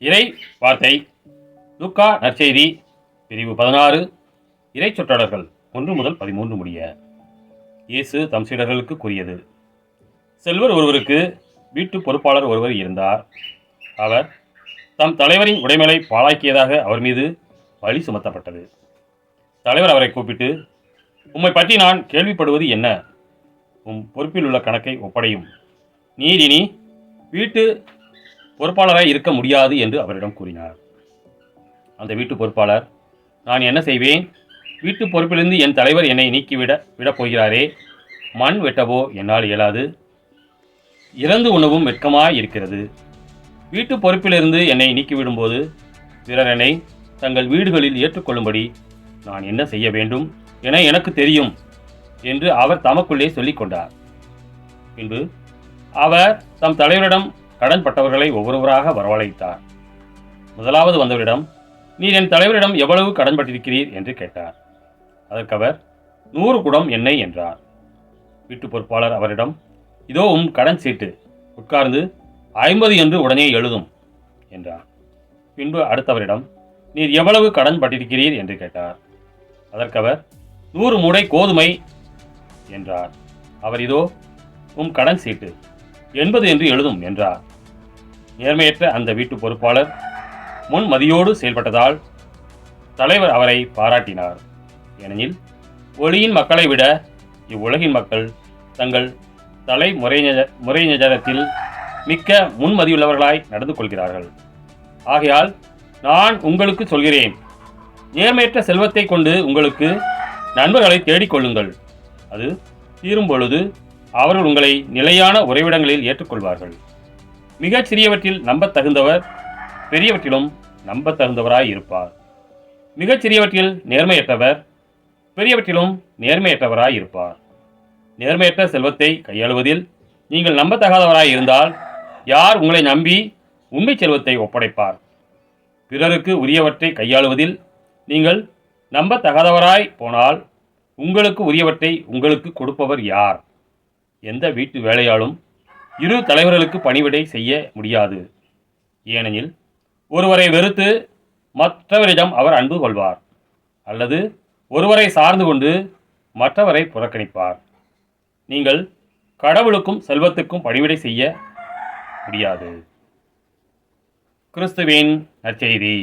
இறை வார்த்தை லூக்கா நற்செய்தி பிரிவு 16 இறை சொற்றொடர்கள் 1 முதல் 13 முடிய. இயேசு தம் சீடர்களுக்கு கூறியது. செல்வர் ஒருவருக்கு வீட்டு பொறுப்பாளர் ஒருவர் இருந்தார். அவர் தம் தலைவரின் உடைமைகளை பாழாக்கியதாக அவர் மீது பழி சுமத்தப்பட்டது. தலைவர் அவரை கூப்பிட்டு, உம்மை பற்றி நான் கேள்விப்படுவது என்ன? உம் பொறுப்பில் உள்ள கணக்கை ஒப்படையும். நீர் இனி வீட்டு பொறுப்பாளராய் இருக்க முடியாது என்று அவரிடம் கூறினார். அந்த வீட்டு பொறுப்பாளர், நான் என்ன செய்வேன்? வீட்டு பொறுப்பிலிருந்து என் தலைவர் என்னை விடப் போகிறாரே. மண் வெட்டவோ என்னால் இயலாது. இறந்து உணவும் வெட்கமாய் இருக்கிறது. வீட்டு பொறுப்பிலிருந்து என்னை நீக்கிவிடும்போது பிறர் என்னை தங்கள் வீடுகளில் ஏற்றுக்கொள்ளும்படி நான் என்ன செய்ய வேண்டும் என எனக்கு தெரியும் என்று அவர் தமக்குள்ளே சொல்லிக் கொண்டார். பின்பு அவர் தம் தலைவரிடம் கடன் பட்டவர்களை ஒவ்வொருவராக வரவழைத்தார். முதலாவது வந்தவரிடம், நீர் என் தலைவரிடம் எவ்வளவு கடன் பட்டிருக்கிறீர் என்று கேட்டார். அதற்கு அவர், 100 குடம் எண்ணெய் என்றார். வீட்டு பொறுப்பாளர் அவரிடம், இதோ உம் கடன் சீட்டு, உட்கார்ந்து 50 என்று உடனே எழுதும் என்றார். பின்பு அடுத்தவரிடம், நீர் எவ்வளவு கடன் பட்டிருக்கிறீர் என்று கேட்டார். அதற்கு அவர், 100 மூடை கோதுமை என்றார். அவர், இதோ உம் கடன் சீட்டு, 80 என்று எழுதும் என்றார். நேர்மையற்ற அந்த வீட்டு பொறுப்பாளர் முன்மதியோடு செயல்பட்டதால் தலைவர் அவரை பாராட்டினார். ஏனெனில் ஒளியின் மக்களை விட இவ்வுலகின் மக்கள் தங்கள் முறைநெஜத்தில் மிக்க முன்மதியுள்ளவர்களாய் நடந்து கொள்கிறார்கள். ஆகையால் நான் உங்களுக்கு சொல்கிறேன், நேர்மையற்ற செல்வத்தை கொண்டு உங்களுக்கு நண்பர்களை தேடிக்கொள்ளுங்கள். அது தீரும் பொழுது அவர்கள் உங்களை நிலையான உறைவிடங்களில் ஏற்றுக்கொள்வார்கள். மிகச் சிறியவற்றில் நம்பத் தகுந்தவர் பெரியவற்றிலும் நம்பத் தகுந்தவராய் இருப்பார். மிகச் சிறியவற்றில் நேர்மையற்றவர் பெரியவற்றிலும் நேர்மையற்றவராய் இருப்பார். நேர்மையற்ற செல்வத்தை கையாளுவதில் நீங்கள் நம்பத்தகாதவராய் இருந்தால் யார் உங்களை நம்பி உண்மை செல்வத்தை ஒப்படைப்பார்? பிறருக்கு உரியவற்றை கையாளுவதில் நீங்கள் நம்பத்தகாதவராய் போனால் உங்களுக்கு உரியவற்றை உங்களுக்கு கொடுப்பவர் யார்? எந்த வீட்டு வேலையாலும் இரு தலைவர்களுக்கு பணிவிடை செய்ய முடியாது. ஏனெனில் ஒருவரை வெறுத்து மற்றவரிடம் அவர் அன்பு கொள்வார், அல்லது ஒருவரை சார்ந்து கொண்டு மற்றவரை புறக்கணிப்பார். நீங்கள் கடவுளுக்கும் செல்வத்துக்கும் பணிவிடை செய்ய முடியாது. கிறிஸ்துவின் நற்செய்தி.